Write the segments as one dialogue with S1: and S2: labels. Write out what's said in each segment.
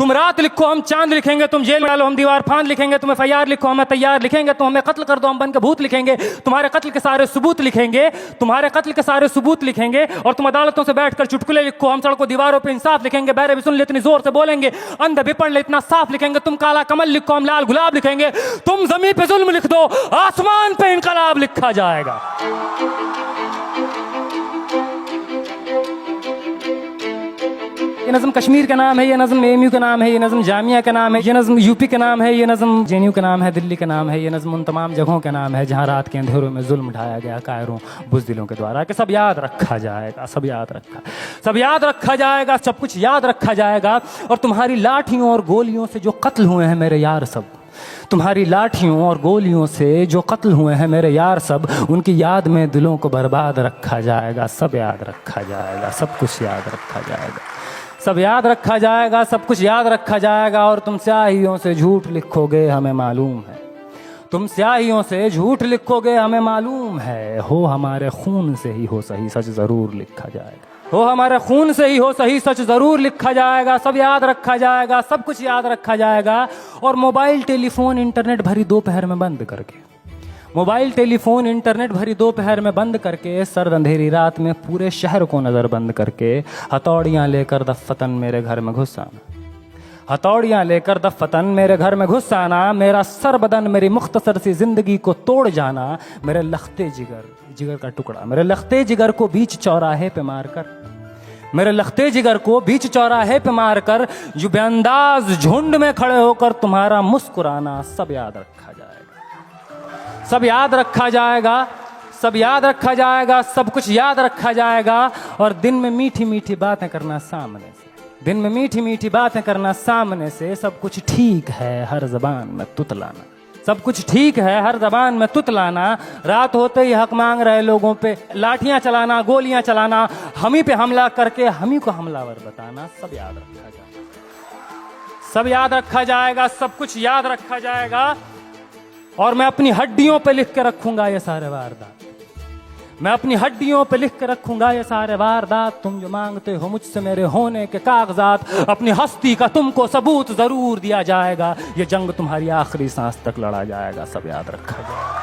S1: तुम रात लिखो हम चांद लिखेंगे, तुम जेल में डालो हम दीवार फांद लिखेंगे, तुम FIR लिखो हमें तैयार लिखेंगे, तुम हमें कत्ल कर दो हम बन के भूत लिखेंगे, तुम्हारे कत्ल के सारे सबूत लिखेंगे, तुम्हारे कत्ल के सारे सबूत लिखेंगे। और तुम अदालतों से बैठकर चुटकुले लिखो, हम सड़कों दीवारों पे इंसाफ लिखेंगे, बहरे भी सुन ले इतनी जोर से बोलेंगे, अंधे भी पढ़ ले इतना साफ लिखेंगे। तुम काला कमल लिखो हम लाल गुलाब लिखेंगे, तुम जमीन पे जुल्म लिख दो आसमान पे इनकलाब लिखा जाएगा। ये नज़म कश्मीर का नाम है, ये नज़म AMU का नाम है, ये नज़म जामिया का नाम है, ये नज़म UP का नाम है, ये नज़म JNU का नाम है, दिल्ली का नाम है, ये नज़म उन तमाम जगहों का नाम है जहाँ रात के अंधेरों में जुल्म ढाया गया कायरों बुज़दिलों के द्वारा। कि सब याद रखा जाएगा, सब याद रखा जाएगा, सब कुछ याद रखा जाएगा। और तुम्हारी लाठियों और गोलियों से जो कत्ल हुए हैं मेरे यार सब, तुम्हारी लाठियों और गोलियों से जो कत्ल हुए हैं मेरे यार सब, उनकी याद में दिलों को बर्बाद रखा जाएगा। सब याद रखा जाएगा, सब कुछ याद रखा जाएगा, सब याद रखा जाएगा, सब कुछ याद रखा जाएगा। और तुम स्याहियों से झूठ लिखोगे हमें मालूम है, तुम स्याहियों से झूठ लिखोगे हमें मालूम है। हो हमारे खून से ही हो सही सच ज़रूर लिखा जाएगा, हो हमारे खून से ही हो सही सच ज़रूर लिखा जाएगा। सब याद रखा जाएगा, सब कुछ याद रखा जाएगा। और मोबाइल टेलीफोन इंटरनेट भरी दोपहर में बंद करके, मोबाइल टेलीफोन इंटरनेट भरी दोपहर में बंद करके, सर्द अंधेरी रात में पूरे शहर को नज़र बंद करके, हथौड़ियाँ लेकर दफ़्फ़तन मेरे घर में घुस आना, हथौड़ियाँ लेकर दफ़्फ़तन मेरे घर में घुस आना। मेरा सर बदन मेरी मुख्तसर सी ज़िंदगी को तोड़ जाना। मेरे लख्ते जिगर का टुकड़ा, मेरे लख्ते जिगर को बीच चौराहे पे मारकर, मेरे लख्ते जिगर को बीच चौराहे पे मारकर, जो बेअंदाज झुंड में खड़े होकर तुम्हारा मुस्कुराना, सब याद रखा जाएगा, सब याद रखा जाएगा, सब याद रखा जाएगा, सब कुछ याद रखा जाएगा। और दिन में मीठी मीठी बातें करना सामने से, दिन में मीठी मीठी बातें करना सामने से। सब कुछ ठीक है हर ज़बान में तुतलाना, सब कुछ ठीक है हर ज़बान में तुतलाना। रात होते ही हक मांग रहे लोगों पे लाठियां चलाना, गोलियां चलाना, हम ही पे हमला करके हम ही को हमलावर बताना। सब याद रखा जाएगा, सब याद रखा जाएगा, सब कुछ याद रखा जाएगा। और मैं अपनी हड्डियों पे लिख के रखूंगा ये सारे वारदात, मैं अपनी हड्डियों पे लिख के रखूंगा ये सारे वारदात। तुम जो मांगते हो मुझसे मेरे होने के कागजात, अपनी हस्ती का तुमको सबूत जरूर दिया जाएगा। ये जंग तुम्हारी आखिरी सांस तक लड़ा जाएगा। सब याद रखा जाएगा,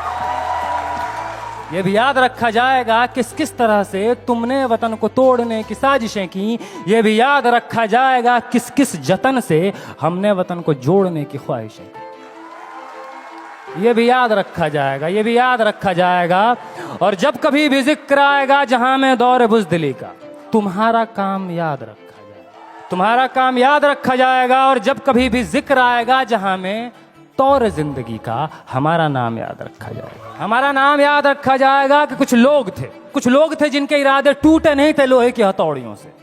S1: ये भी याद रखा जाएगा किस किस तरह से तुमने वतन को तोड़ने की साजिशें की। ये भी याद रखा जाएगा किस किस जतन से हमने वतन को जोड़ने की ख्वाहिशें की। ये भी याद रखा जाएगा, ये भी याद रखा जाएगा। और जब कभी भी जिक्र आएगा जहां में दौर बुज़दिली का, तुम्हारा काम याद रखा जाएगा, तुम्हारा काम याद रखा जाएगा। और जब कभी भी जिक्र आएगा जहां में तौर जिंदगी का, हमारा नाम याद रखा जाएगा, हमारा नाम याद रखा जाएगा। कि कुछ लोग थे जिनके इरादे टूटे नहीं थे लोहे की हथौड़ियों से,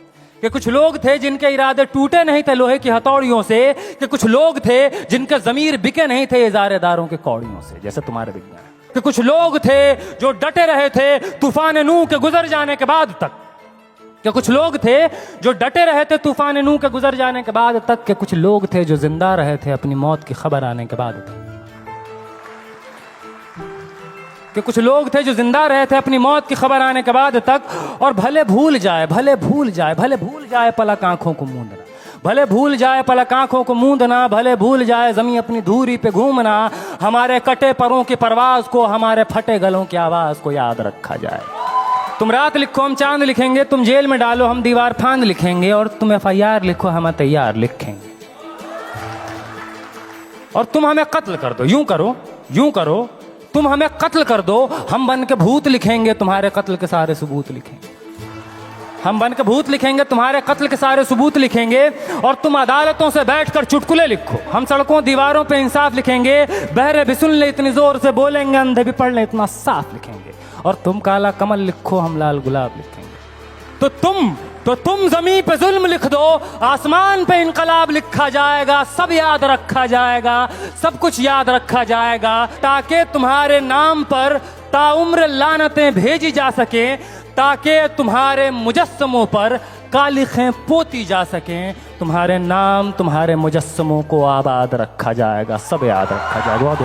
S1: कि कुछ लोग थे जिनके इरादे टूटे नहीं थे लोहे की हथौड़ियों से, कि कुछ लोग थे जिनके ज़मीर बिके नहीं थे इज़ारेदारों के कौड़ियों से, जैसे तुम्हारे विज्ञान। कि कुछ लोग थे जो डटे रहे थे तूफान नूह के गुजर जाने के बाद तक, कि कुछ लोग थे जो डटे रहे थे तूफान नूह के गुजर जाने के बाद तक, कि कुछ लोग थे जो जिंदा रहे थे अपनी मौत की खबर आने के बाद तक, कि कुछ लोग थे जो जिंदा रहे थे अपनी मौत की खबर आने के बाद तक। और भले भूल जाए पलक आंखों को मूंदना, भले भूल जाए पलक आंखों को मूंदना, भले भूल जाए ज़मीं अपनी धूरी पे घूमना, हमारे कटे परों की परवाज़ को, हमारे फटे गलों की आवाज़ को याद रखा जाए। तुम रात लिखो हम चांद लिखेंगे, तुम जेल में डालो हम दीवार फांद लिखेंगे, और तुम FIR लिखो हम तैयार लिखेंगे। और तुम हमें कत्ल कर दो, यूं करो तुम हमें कत्ल कर दो, हम बन के भूत लिखेंगे, तुम्हारे कत्ल के सारे सबूत लिखेंगे, हम बन के भूत लिखेंगे, तुम्हारे कत्ल के सारे सबूत लिखेंगे। और तुम अदालतों से बैठकर चुटकुले लिखो, हम सड़कों दीवारों पे इंसाफ लिखेंगे, बहरे भी सुन ले इतनी जोर से बोलेंगे, अंधे भी पढ़ ले इतना साफ लिखेंगे। और तुम काला कमल लिखो हम लाल गुलाब लिखेंगे। तो तुम ज़मीन पे जुल्म लिख दो, आसमान पे इनकलाब लिखा जाएगा। सब याद रखा जाएगा, सब कुछ याद रखा जाएगा, ताकि तुम्हारे नाम पर ताउम्र लानतें भेजी जा सके, ताकि तुम्हारे मुजस्समों पर कालिखें पोती जा सकें। तुम्हारे नाम, तुम्हारे मुजस्समों को आबाद रखा जाएगा। सब याद रखा जाएगा। बहुत